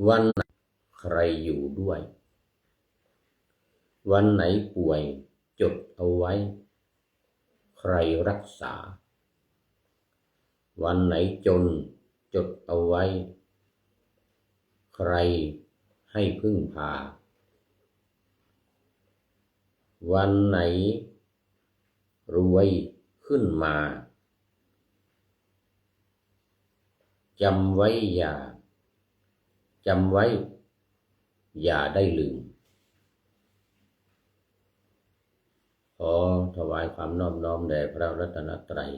วันไหนใครอยู่ด้วยวันไหนป่วยจดเอาไว้ใครรักษาวันไหนจนจดเอาไว้ใครให้พึ่งพาวันไหนรวยขึ้นมาจำไว้อย่าได้ลืมขอถวายความนอบน้อมแด่พระรัตนตรัย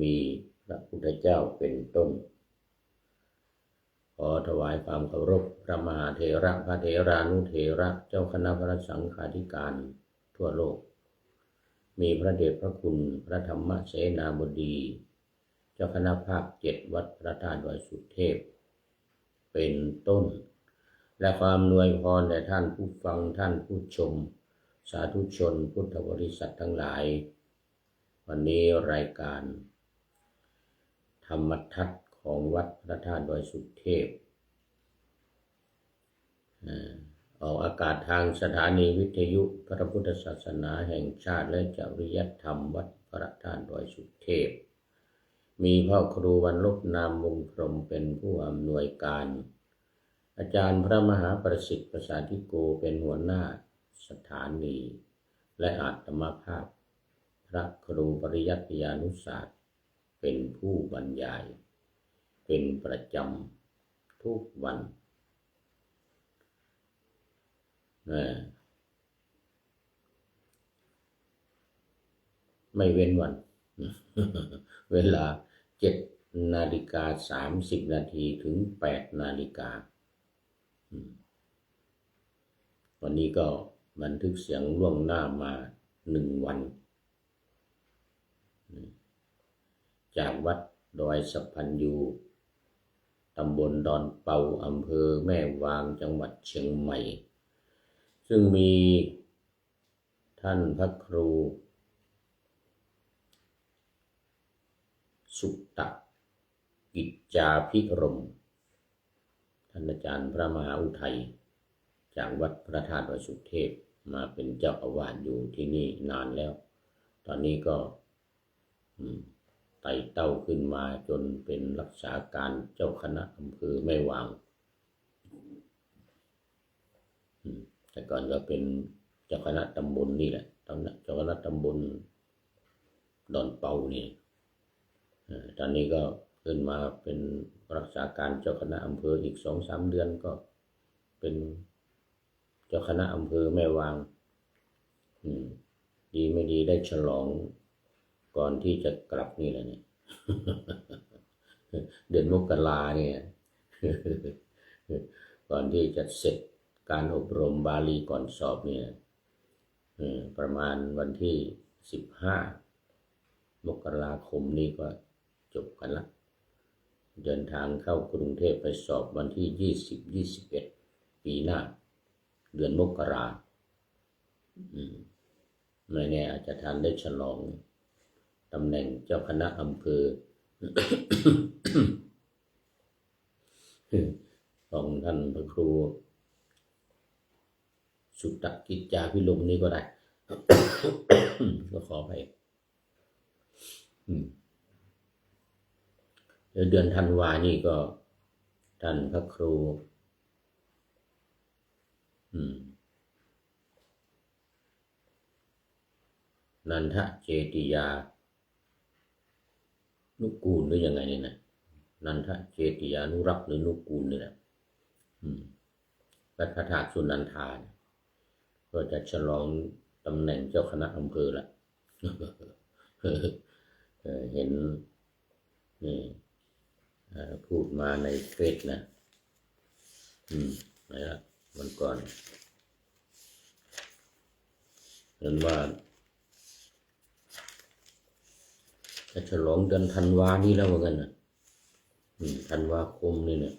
มีพระพุทธเจ้าเป็นต้นขอถวายความเคารพพระมหาเถระพระเถรานุเถระเจ้าคณะพระสังฆาธิการทั่วโลกมีพระเดชพระคุณพระธรรมเสนาบดีเจ้าคณะภาค7วัดพระธาตุดอยสุเทพเป็นต้นและความอวยพรแด่ท่านผู้ฟังท่านผู้ชมสาธุชนพุทธบริษัททั้งหลายวันนี้รายการธรรมทัศน์ของวัดพระธาตุดอยสุเทพออกอากาศทางสถานีวิทยุพระพุทธศาสนาแห่งชาติและจริยธรรมวัดพระธาตุดอยสุเทพมีพ่อครูวรรณลบนามวงพรหมเป็นผู้อำนวยการอาจารย์พระมหาประสิทธิ์ประสาธิโกเป็นหัวหน้าสถานีและอาตมาภาพพระครูปริยัติยานุศาสตร์เป็นผู้บรรยายเป็นประจำทุกวันไม่เว้นวัน เวลา7:30 น.ถึง8:00 น.วันนี้ก็บันทึกเสียงล่วงหน้ามา1 วันจากวัดดอยสะพันยูตำบลดอนเปาอำเภอแม่วางจังหวัดเชียงใหม่ซึ่งมีท่านพระครูสุตตกิจจาภิรมย์ท่านอาจารย์พระมหาอุทัยจากวัดพระธาตุดอยสุเทพมาเป็นเจ้าอาวาสอยู่ที่นี่นานแล้วตอนนี้ก็ไต่เต้าขึ้นมาจนเป็นรักษาการเจ้าคณะอำเภอแม่วางแต่ก่อนก็เป็นเจ้าคณะตำบลนี่แหละเจ้าคณะตำบลดอนเปานี่ตอนนี้ก็ขึ้นมาเป็นรักษาการเจ้าคณะอำเภออีก 2-3 เดือนก็เป็นเจ้าคณะอำเภอแม่วางดีไม่ดีได้ฉลองก่อนที่จะกลับนี่แหละเนี่ย เดือนมกราเนี่ยก่อนที่จะเสร็จการอบรมบาลีก่อนสอบเนี่ยประมาณวันที่15 มกราคมนี้ก็จบกันละเดินทางเข้ากรุงเทพไปสอบวันที่20-21 ปีหน้าเดือนมกราไม่แน่อาจจะทันได้ฉลองตำแหน่งเจ้าคณะอำเภอ ของท่านพระครูสุตตกิจจาภิรมย์นี้ก็ได้ ก็ขอไปเดือนธันวานี่ก็ท่านพระครูนันทเจติยานุกูลหรือยังไงเนี่ยนะนันทเจติยานุรักษ์หรือนุกูลนี่แหละวัดพระธาตุสุนันทาก็จะฉลองตำแหน่งเจ้าคณะอำเภอละ เห็นนี่พูดมาในเฟซนะไหนละวันก่อนเห็นว่าจะฉลองเดือนธันวานี้แล้วเหมือนกันนะธันวาคมนี่เนี่ย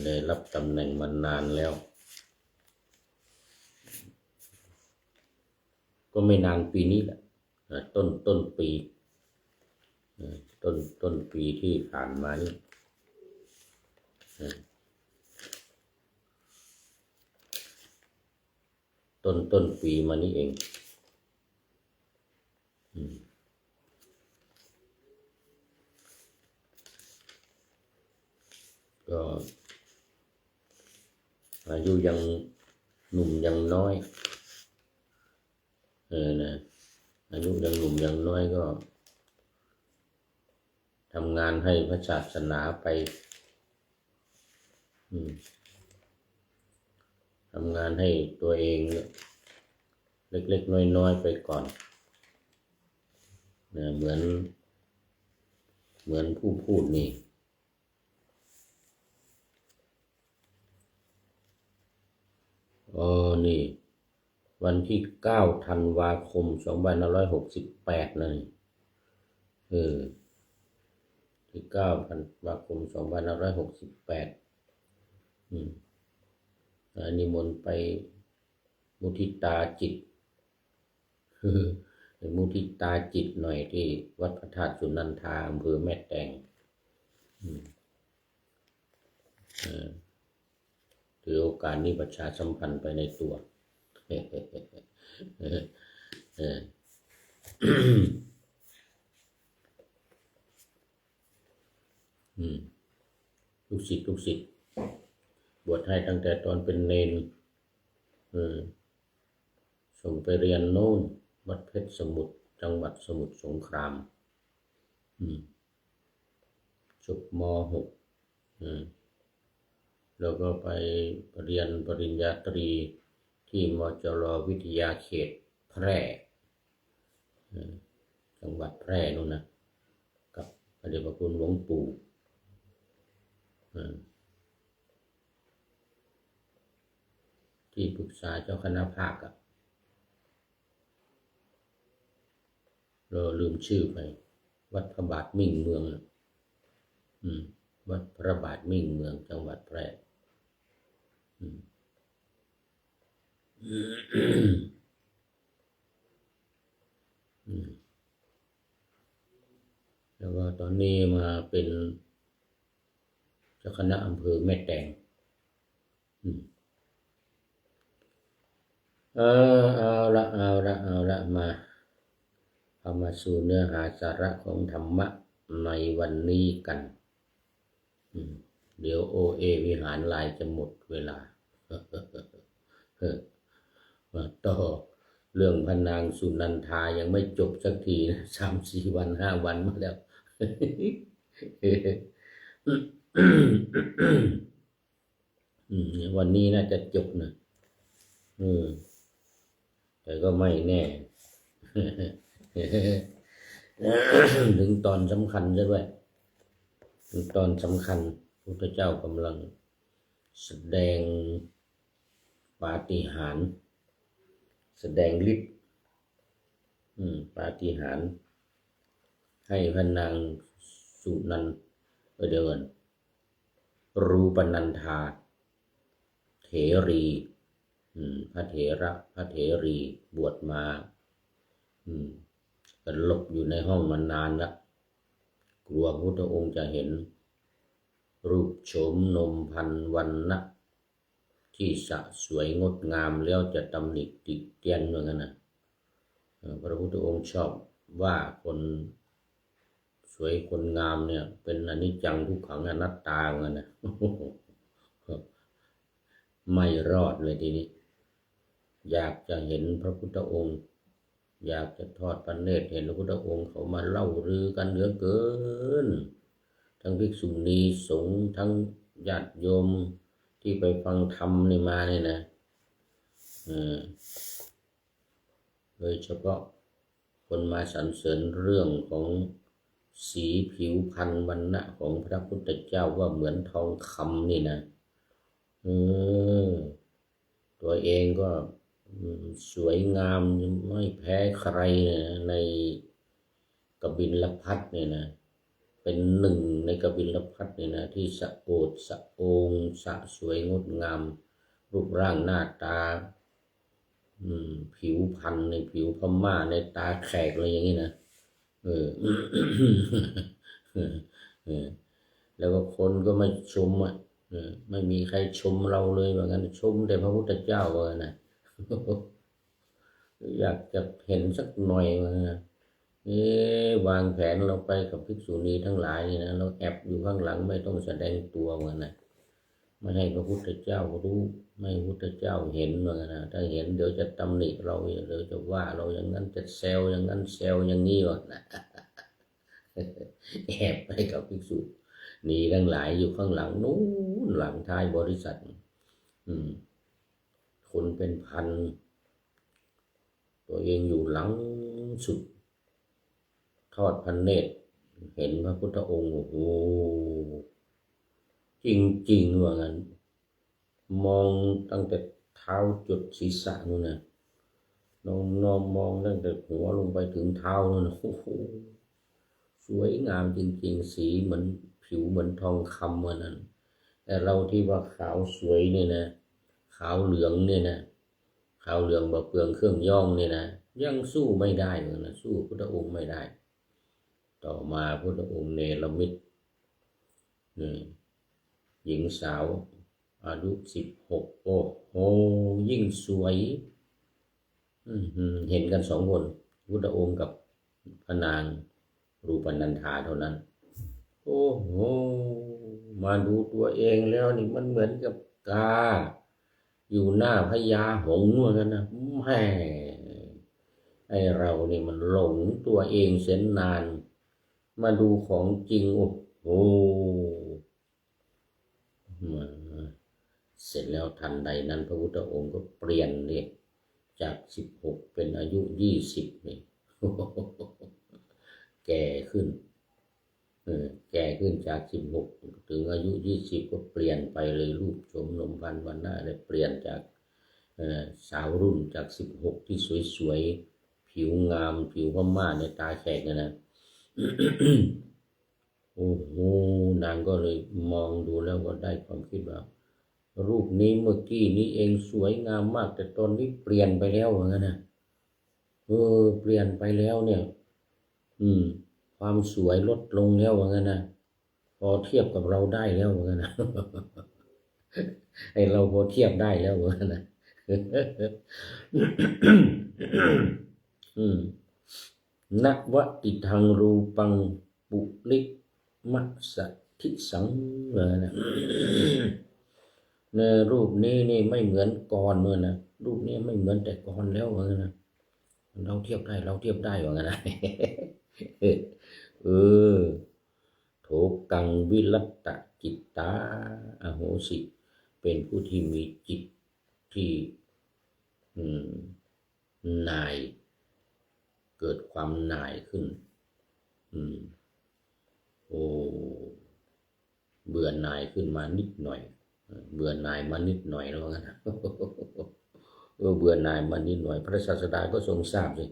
ได้รับตำแหน่งมานานแล้วก็ไม่นานปีนี้แหละต้นปีต้นปีที่ผ่านมานี่ ต้นปีมานี้เองก็อายุยังหนุ่มยังน้อยนะอายุยังหนุ่มยังน้อยก็ทำงานให้พระศาสนาไปทำงานให้ตัวเองเล็กๆน้อยๆไปก่อนนะเหมือนผู้พูดนี่นี่วันที่9 ธันวาคม 2568เลยที่9 ธันวาคม 2568นิมนต์ไปมุทิตาจิตมุทิตาจิตหน่อยที่วัดพระธาตุสุนันทาอำเภอแม่แตงถือโอกาสนี้ประชาสัมพันธ์ไปในตัวลูกศิษย์บวชให้ตั้งแต่ตอนเป็นเณรส่งไปเรียนโน่นวัดเพชรสมุทรจังหวัดสมุทรสงครามจบม.6แล้วก็ไปเรียนปริญญาตรีที่มจร.วิทยาเขตแพร่จังหวัดแพร่นู่นนะกับพระเดชพระคุณหลวงปู่ที่ปรึกษาเจ้าคณะภาคเราลืมชื่อไปวัดพระบาทมิ่งเมืองวัดพระบาทมิ่งเมืองจังหวัดแพร่แล้วก็ตอนนี้มาเป็นเจ้าคณะอำเภอแม่แตงเอาละมาสู่เนื้อหาสาระของธรรมะในวันนี้กันเดี๋ยววิหารลายจะหมดเวลามาต่อเรื่องพระนางสุนันทายังไม่จบสักทีนะ3-4 วัน 5 วันมาแล้ววันนี้น่าจะจบนะแต่ก็ไม่แน่ถึงตอนสำคัญซะด้วยถึงตอนสำคัญพระพุทธเจ้ากำลังแสดงปาฏิหาริย์แสดงฤทธิ์ปาฏิหาริย์ให้พระนางสุนันเดี๋ยวก่อนรูปนันทาเถรีพระเถระพระเถรีบวชมากันหลบอยู่ในห้องมานานแล้วกลัวพระพุทธองค์จะเห็นรูปโฉมนมพันวันนะที่สะสวยงดงามแล้วจะตำหนิติเตียนเหมือนกันนะพระพุทธองค์ชอบว่าคนสวยคนงามเนี่ยเป็นอนิจจังทุกขังอนัตตาเหมือนกันนะไม่รอดเลยทีนี้อยากจะเห็นพระพุทธองค์อยากจะทอดพระเนตรเห็นพระพุทธองค์เขามาเล่าลือกันเหลือเกินทั้งภิกษุณีสงฆ์ทั้งญาติโยมที่ไปฟังธรรมนี่มาเนี่ยนะโดยเฉพาะคนมาสรรเสริญเรื่องของสีผิวพรรณวรรณะของพระพุทธเจ้าว่าเหมือนทองคำนี่นะตัวเองก็สวยงามไม่แพ้ใครในกบิลพัสเนี่ยนะเป็นหนึ่งในกบิลพัสเนี่ยนะที่สะโอดสะโองสะสวยงดงามรูปร่างหน้าตาผิวพรรณในผิวพม่าในตาแขกอะไรอย่างนี้นะแล้วก็คนก็มาชม ไม่มีใครชมเราเลยว่างั้นชมแต่พระพุทธเจ้าว่างั้นนะอยากจะเห็นสักหน่อยว่างั้นนะวางแผนเราไปกับภิกษุณีทั้งหลายนี่นะเราแอบอยู่ข้างหลังไม่ต้องแสดงตัวว่างั้นนะไม่ให้พระพุทธเจ้ารู้ไม่ให้พระพุทธเจ้าเห็นว่างั้นนะถ้าเห็นเดี๋ยวจะตำหนิเราเดี๋ยวจะว่าเราอย่างนั้นจะแซวอย่างนั้นแซวอย่างนี้ว่านะแอบไปกับภิกษุณีทั้งหลายอยู่ข้างหลังนู้นหลังท้ายบริษัทคนเป็นพันตัวเองอยู่หลังสุดทอดพระเนตรเห็นพระพุทธองค์โอ้โหจริงๆว่างั้นมองตั้งแต่เท้าจุดศีรษะนู่นนะน้องมองตั้งแต่หัวลงไปถึงเท้านู่นโอ้โหสวยงามจริงๆสีเหมือนผิวเหมือนทองคำว่านั้นแต่เราที่ว่าขาวสวยเนี่ยนะขาวเหลืองเนี่ยนะขาวเหลืองบ่เปลืองเครื่องย่องเนี่ยนะยังสู้ไม่ได้เลยนะสู้พุทธองค์ไม่ได้ต่อมาพุทธองค์เนรมิตหญิงสาวอายุ16โอ้โหยิ่งสวยเห็นกัน2 คนพุทธองค์กับพระนางรูปนันธาเท่านั้นโอ้โหมาดูตัวเองแล้วนี่มันเหมือนกับกาอยู่หน้าพญาหงส์เหมือนกันนะแม่ไอเราเนี่ยมันหลงตัวเองเสียนานมาดูของจริงโอ้โหเสร็จแล้วทันใดนั้นพระพุทธองค์ก็เปลี่ยนเลยจาก16เป็นอายุ20นี่แก่ขึ้นจาก16ถึงอายุ20ก็เปลี่ยนไปเลยรูปโฉมนมพรรณวรรณะเลยเปลี่ยนจากสาวรุ่นจาก16ที่สวยๆผิวงามผิวพม่าในตาแขกนะ โอ้โหนางก็เลยมองดูแล้วก็ได้ความคิดว่ารูปนี้เมื่อกี้นี้เองสวยงามมากแต่ตอนนี้เปลี่ยนไปแล้วเหมือนกันนะเปลี่ยนไปแล้วเนี่ยความสวยลดลงแล้วเหมือนกันนะพอเทียบกับเราได้แล้วเหมือนกันนะไอเราพอเทียบได้แล้วเหมือนกันนะนวติทังรูปังปุลิกมัสสทิสังเลยนะเนี่ยรูปนี้นี่ไม่เหมือนก่อนเลยนะรูปนี้ไม่เหมือนแต่ก่อนแล้วเหมือนกันนะเราเทียบได้เหมือนกันนะโถกังวิรัตตจิตตาอโหสิเป็นผู้ที่มีจิตที่หน่ายเกิดความหน่ายขึ้นเบื่อหน่ายขึ้นมานิดหน่อยเบื่อหน่ายมานิดหน่อยแล้วกันนะเบื่อหน่ายมานิดหน่อยพระศาสดาก็ทรงทราบสิ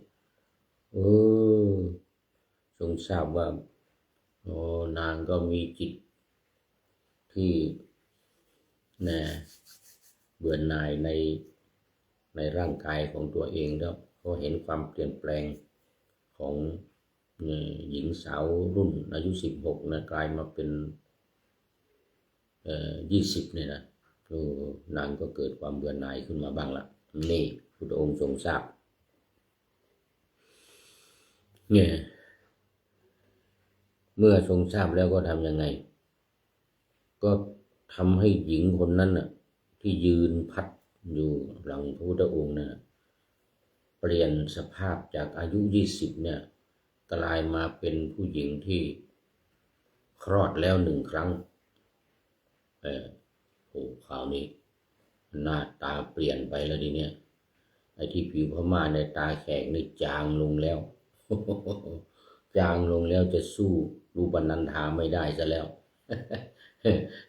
ทรงทราบว่านางก็มีจิตที่เบื่อหน่ายในร่างกายของตัวเองแล้วก็เห็นความเปลี่ยนแปลงของหญิงสาวรุ่นอายุ16นะกลายมาเป็น20เนี่ยนะนางก็เกิดความเบื่อหน่ายขึ้นมาบ้างละนี่พุทธองค์ทรงทราบเนี่ยเมื่อทรงทราบแล้วก็ทำยังไงก็ทำให้หญิงคนนั้นน่ะที่ยืนพัดอยู่หลังพระพุทธองค์น่ะเปลี่ยนสภาพจากอายุ20เนี่ยกลายมาเป็นผู้หญิงที่คลอดแล้ว1 ครั้งคราวนี้หน้าตาเปลี่ยนไปแล้วทีเนี้ยไอ้ที่ผิวพม่าในตาแขกนี่จางลงแล้วจางลงแล้วจะสู้รูปนันธาไม่ได้ซะแล้ว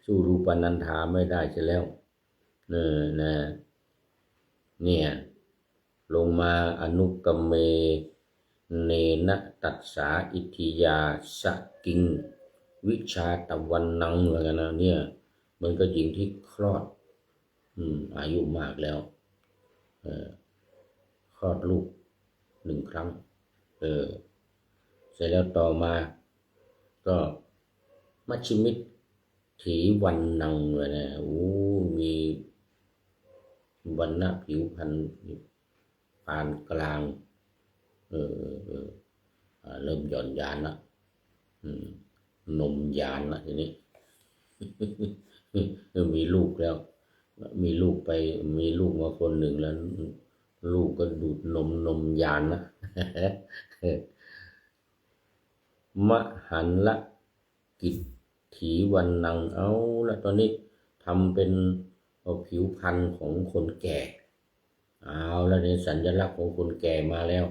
สู้รูปนันธาไม่ได้ซะแล้วเนี่ยลงมาอนุกมเมเนนะตัสสาอิทิยาสกิงวิชาตะวันนังอะไรกันนะเนี่ยเหมือนกับหญิงที่คลอดอายุมากแล้วคลอดลูก1 ครั้งเสร็จแล้วต่อมาก็มัชฌิมิต ถีวันนังเลยนะโอ้มีวรรณะผิวพรรณปานกลางเออเออเริ่มหย่อนยานละนมยานละทีนี้มีลูกแล้วมีลูกไปมีลูกมาคนหนึ่งแล้วลูกก็ดูดนมยานนะมหันละกิจถีวันนังเอาละตอนนี้ทำเป็นผิวพรรณของคนแก่เอาแล้วในสัญลักษณ์ของคนแก่มาแล้ว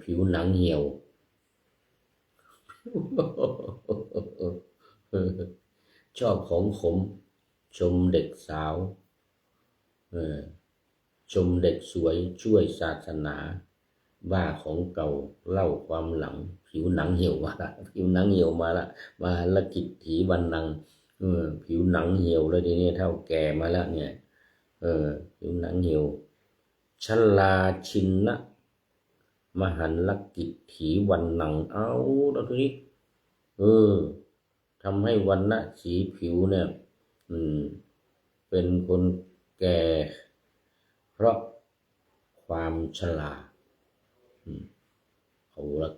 ผิวหนังเหี่ยวชอบของขมชมเด็กสาวชมเด็กสวยช่วยศาสนาบ้าของเก่าเล่าความหลังผิวหนังเหี่ยวมาละผิวหนังเหี่ยวมาละมาละกิจถีวันนังผิวหนังเหี่ยวเลยทีนี้เท่าแก่มาแล้วเนี่ยผิวหนังเหี่ยวชลาชินนะมหันลกิจถีวันนังเอาแล้วทีนี้ทำให้วันณะสีผิวเนี่ยเป็นคนแก่เพราะความชราเขาละ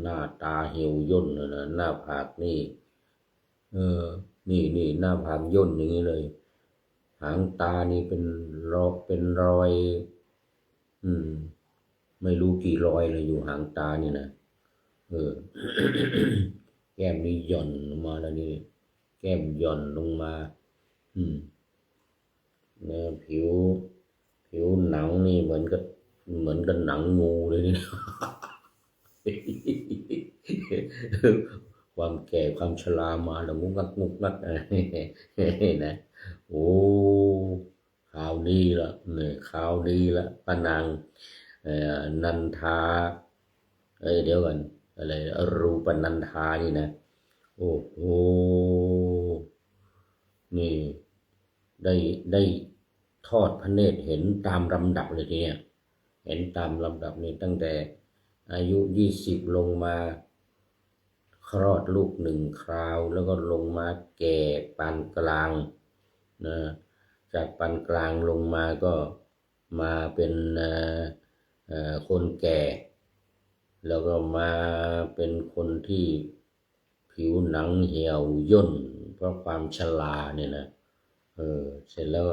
หน้าตาเหี่ยวย่นเลยนะหน้าผากนี่นี่หน้าผากย่นอย่างนี้เลยหางตานี่เป็นรอยไม่รู้กี่รอยเลยอยู่หางตานี่นะแก้มนี่หย่อนลงมาแล้วนี่แก้มหย่อนลงมาเนี่ยผิวหนังนี่เหมือนกับหนังงูเลยนี่ ความแก่ความชรามาแล้วงุกงักนะโอ้ข่าวดีละเนี่ยข่าวดีละพนางนันทาเดี๋ยวกันอะไรรูปนันทานี่นะโอ้โหนี่ได้ทอดพระเนตรเห็นตามลำดับเลยทีเนี้ยเห็นตามลำดับนี่ตั้งแต่อายุ20ลงมาคลอดลูก1 คราวแล้วก็ลงมาแก่ปานกลางนะจากปานกลางลงมาก็มาเป็นคนแก่แล้วก็มาเป็นคนที่ผิวหนังเหี่ยวย่นเพราะความชราเนี่ยนะเสร็จแล้ว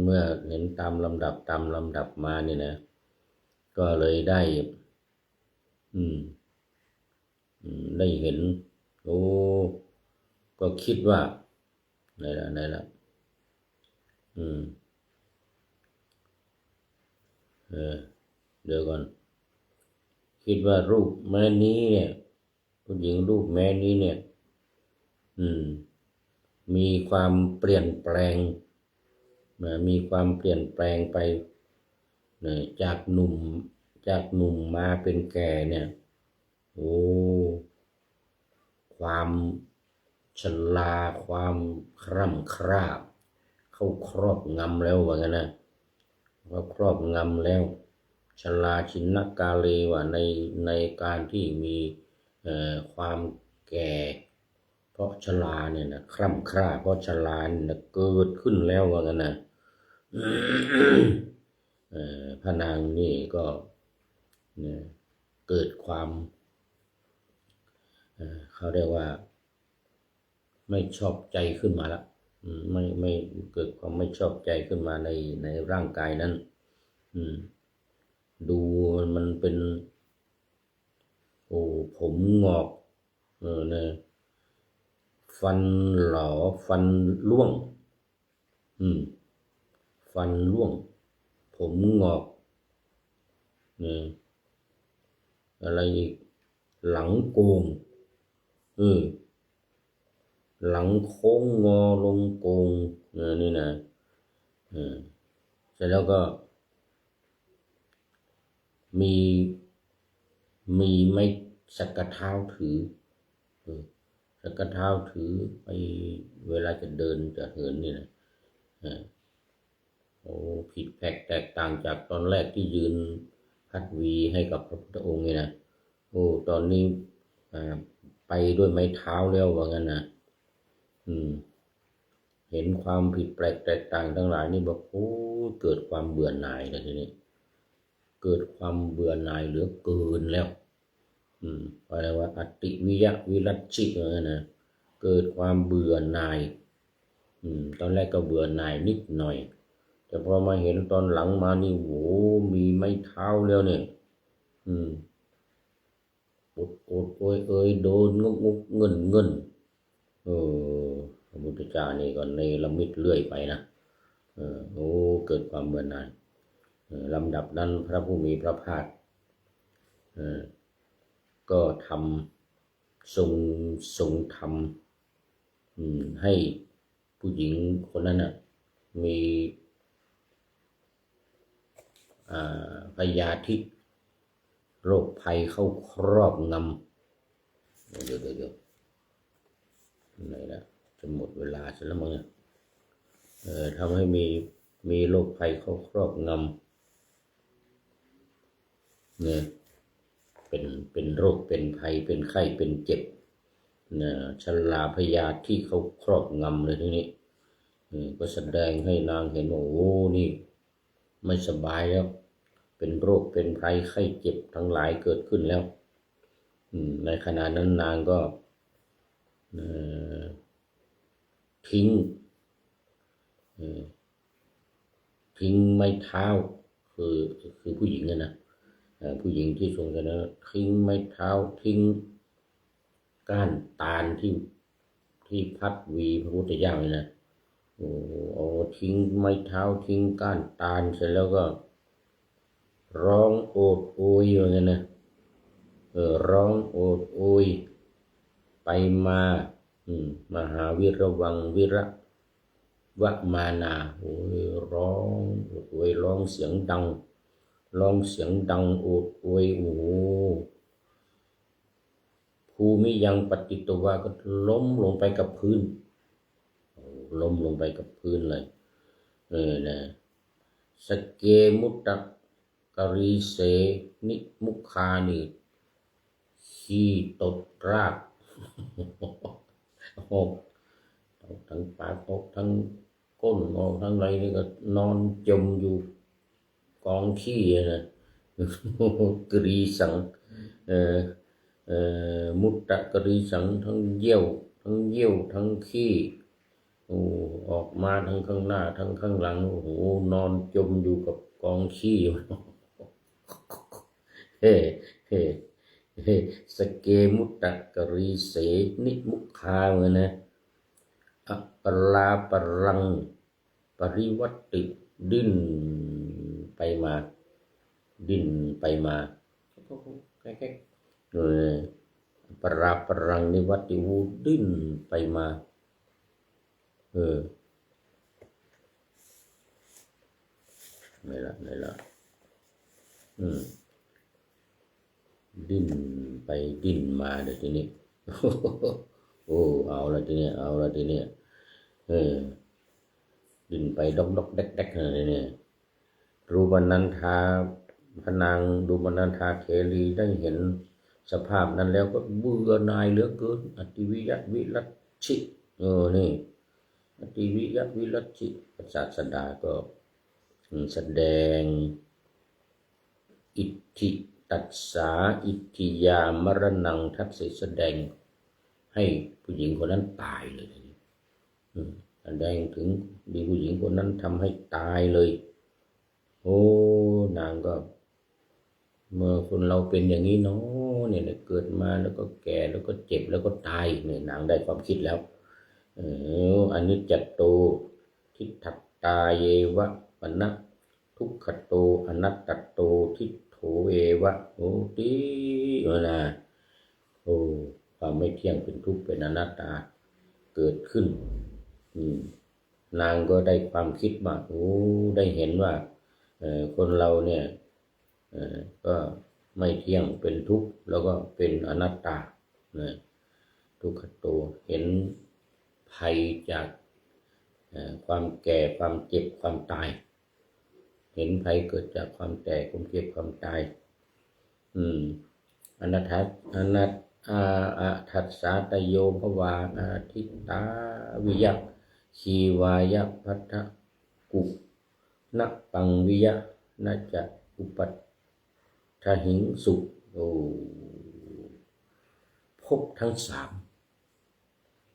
เมื่อเห็นตามลำดับมาเนี่ยนะก็เลยได้ได้เห็นโอ้ก็คิดว่าไหนละเดี๋ยวก่อนคิดว่ารูปแม่นี้เนี่ยผู้หญิงรูปแม่นี้เนี่ยมีความเปลี่ยนแปลงไปจากหนุ่มมาเป็นแก่เนี่ยโอ้ความชราความคร่ำคร่าเข้าครอบงำแล้วว่างั้นนะว่าครอบงำแล้วชราชินกาเลว่าในการที่มีความแก่เพราะชราเนี่ยนะคร่ำคร่าเพราะชราเนี่ยเกิดขึ้นแล้วว่างั้นนะพระนางนี่ก็เกิดความเขาเรียกว่าไม่ชอบใจขึ้นมาละไม่เกิดความไม่ชอบใจขึ้นมาในร่างกายนั้นดูมันเป็นผมงอกเนี่ยฟันหลอฟันร่วงฟันร่วงผมงอกอะไรอีกหลังโกงหลังโค้งงอลงโกงนี่นะเสร็จแล้วก็มีไม้สักเท้าถือสักเท้าถือไปเวลาจะเดินจะเหินนี่นะผิดแผกแตกต่างจากตอนแรกที่ยืนพัดวีให้กับพระพุทธองค์นี่นะตอนนี้ไป ไปด้วยไม้เท้าแล้วว่างั้นนะเห็นความผิดแปลกแตกต่างทั้งหลายนี่บอกโอ้เกิดความเบื่อหน่ายเลยทีนี้เกิดความเบื่อหน่ายเหลือเกินแล้วอะไรว่าอติวิยะวิรัชชิว่างั้นนะเกิดความเบื่อหน่ายตอนแรกก็เบื่อหน่ายนิดหน่อยแต่พอมาเห็นตอนหลังมานี่โหมีไม้เท้าแล้วเนี่ยอดโอยโดนงกเงินพระพุทธเจ้านี่ก็ในละมิตเรื่อยไปนะโอ้เกิดความเบื่อหน่ายลำดับนั้นพระผู้มีพระภาคก็ทำทรงทำให้ผู้หญิงคนนั้นมีพยาธิโรคภัยเข้าครอบงำเดี๋ยวไหนนะจะหมดเวลาซะแล้วมั้งทำให้มีโรคภัยเข้าครอบงำเนี่ยเป็นโรคเป็นภัยเป็นไข้เป็นเจ็บชราพยาธิที่เขาครอบงำเลยทีนี้ก็แสดงให้นางเห็นว่าโอ้นี่ไม่สบายแล้วเป็นโรคเป็นภัยไข้เจ็บทั้งหลายเกิดขึ้นแล้วในขณะนั้นนางก็ทิ้งไม้เท้าคือผู้หญิงนะผู้หญิงที่ทรงชนะทิ้งไม้เท้าทิ้งก้านตาลที่พัดวีพระพุทธเจ้าเลยนะเอาทิ้งไม้เท้าทิ้งก้านตาลเสร็จแล้วก็ร้องโอดโอยอย่างนั้นนะร้องโอดโอยไปมามหาวิระวังวิระวะมานาโอ้ยร้องโอดโอยร้องเสียงดังโอดโอยโอ้ภูมิยังปฏิตวะก็ล้มลงไปกับพื้นเลยนะสเกมุตตะกรีเสนิมุคานิขี้ตดรากออกทั้งปากออกทั้งก้นออกทั้งไรนี่ก็นอนจมอยู่กองขี้นะกรีสังมุตตะกรีสังทั้งเยี่ยวทั้งขี้ออกมาทั้งข้างหน้าทั้งข้างหลังโอ้โหนอนจมอยู่กับกองขี้เฮ้สเกมุตตะกรีเสนิมุคาเหมือนนะอัปปลาปรังปริวัติดิ้นไปมาปราปรังนิวัติวูดิ้นไปมาไม่ละดิ้นไปดิ้นมาเดี๋ยวทีนี้โอ้เอาละทีนี้ดิ้นไปดอกแดกอะไรเนี่ยรูปนันทาพนางดูมนันทาเถรีได้เห็นสภาพนั้นแล้วก็เบื่อหน่ายเหลือเกินอติวิยะวิรัชชินี่อติวิยะวิรัชชิศาสดาก็แสดงอิทธิตัสสาอิทธิยามรณังทัศน์แสดงให้ผู้หญิงคนนั้นตายเลยแสดงถึงมีผู้หญิงคนนั้นทำให้ตายเลยโอ้นางก็เมื่อคนเราเป็นอย่างนี้เนาะเนี่ยเกิดมาแล้วก็แก่แล้วก็เจ็บแล้วก็ตายเนี่ยนางได้ความคิดแล้วอนิจจโตทิฏฐตาเยวะปนะทุกขโตอนัตตโตทิฏโถเอวะโอตินะโอ้ความไม่เที่ยงเป็นทุกข์เป็นอนัตตาเกิดขึ้นนางก็ได้ความคิดว่าโอ้ได้เห็นว่าคนเราเนี่ยก็ไม่เที่ยงเป็นทุกข์แล้วก็เป็นอนัตตาทุกขโตเห็นภัยจากความแก่ความเจ็บความตายเห็นภัยเกิดจากความแก่ความเจ็บความตายอนัต อะทัสสะตโยภวาอาทิตตาวิยะชีวายะพัทธกุนะปังวิยะนะจะอุปัฏฐหิงสุโอภพทั้งสาม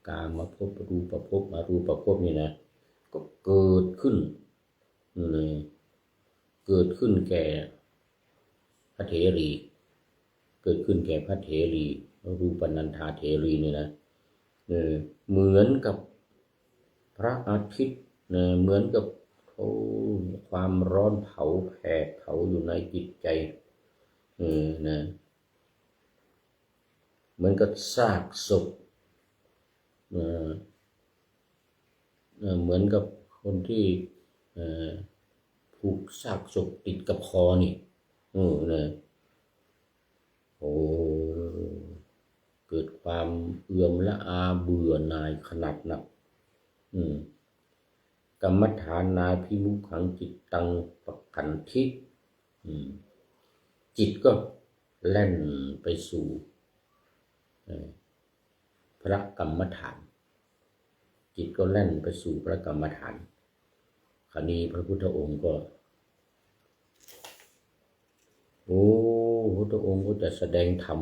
กามภพรูปภพอรูปภพนี่นะก็เกิดขึ้นเกิดขึ้นแก่พระเถรีเกิดขึ้นแก่พระเถรีรูปนันทาเถรีนี่นะเหมือนกับพระอาทิตย์เหมือนกับความร้อนเผาแผดเผาอยู่ในจิตใจนะเหมือนกับซากศพเหมือนกับคนที่ผูกซากศพติดกับคอนี่นะเกิดความเอื่อมละอาเบื่อหน่ายขนาดหนักกรรมฐานาภิมุขังจิตตังปขันธิจิตก็แล่นไปสู่พระกรรมฐานจิตก็แล่นไปสู่พระกรรมฐานคราวนี้พระพุทธองค์ก็พระพุทธองค์ก็จะแสดงธรรม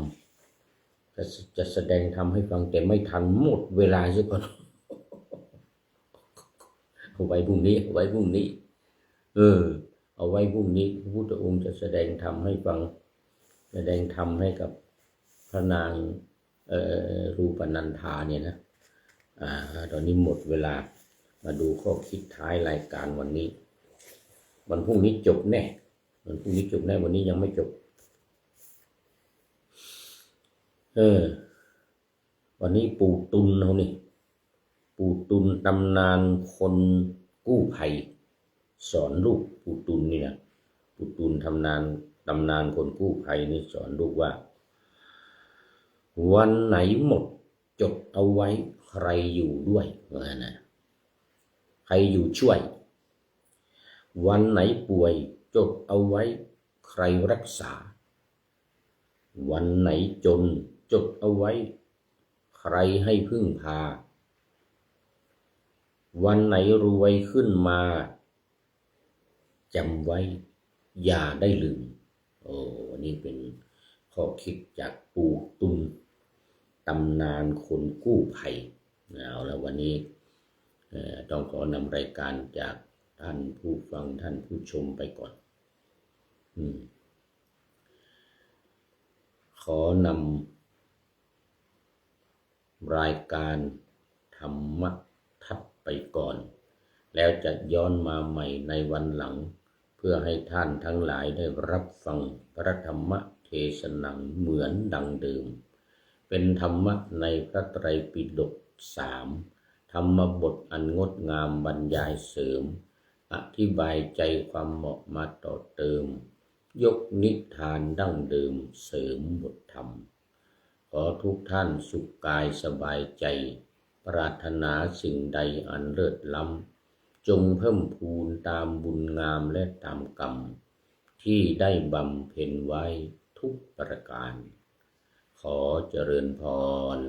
จะแสดงธรรมให้ฟังแต่ไม่ทันหมดเวลาซะก่อนเอาไว้พรุ่งนี้เอาไว้พรุ่งนี้เอาไว้พรุ่งนี้พระพุทธองค์จะแสดงธรรมให้ฟังแสดงธรรมให้กับพระนางรูปนันทาเนี่ยนะตอนนี้หมดเวลามาดูข้อคิดท้ายรายการวันนี้วันพรุ่งนี้จบแน่วันพรุ่งนี้จบแน่วันนี้ยังไม่จบวันนี้ปู่ตุลเขานี่ปู่ตุลตำนานคนกู้ภัยสอนลูกปู่ตุลนี่นะปู่ตุลตำนานคนกู้ภัยนี่สอนลูกว่าวันไหนหมดจดเอาไว้ใครอยู่ด้วยนะใครอยู่ช่วยวันไหนป่วยจดเอาไว้ใครรักษาวันไหนจนจดเอาไว้ใครให้พึ่งพาวันไหนรวยขึ้นมาจำไว้อย่าได้ลืมวันนี้เป็นข้อคิดจากปู่ตุลตำนานคนกู้ภัยเอาแล้ววันนี้ต้องขอนำรายการจากท่านผู้ฟังท่านผู้ชมไปก่อนขอนำรายการธรรมทัศน์ไปก่อนแล้วจะย้อนมาใหม่ในวันหลังเพื่อให้ท่านทั้งหลายได้รับฟังพระธรรมเทศนาเหมือนดังเดิมเป็นธรรมะในพระไตรปิฎก3ธรรมบทอันงดงามบรรยายเสริมอธิบายใจความเหมาะมาต่อเติมยกนิทานดั้งเดิมเสริมบทธรรมขอทุกท่านสุขกายสบายใจปรารถนาสิ่งใดอันเลิศล้ำจงเพิ่มพูนตามบุญงามและตามกรรมที่ได้บำเพ็ญไว้ทุกประการขอเจริญพร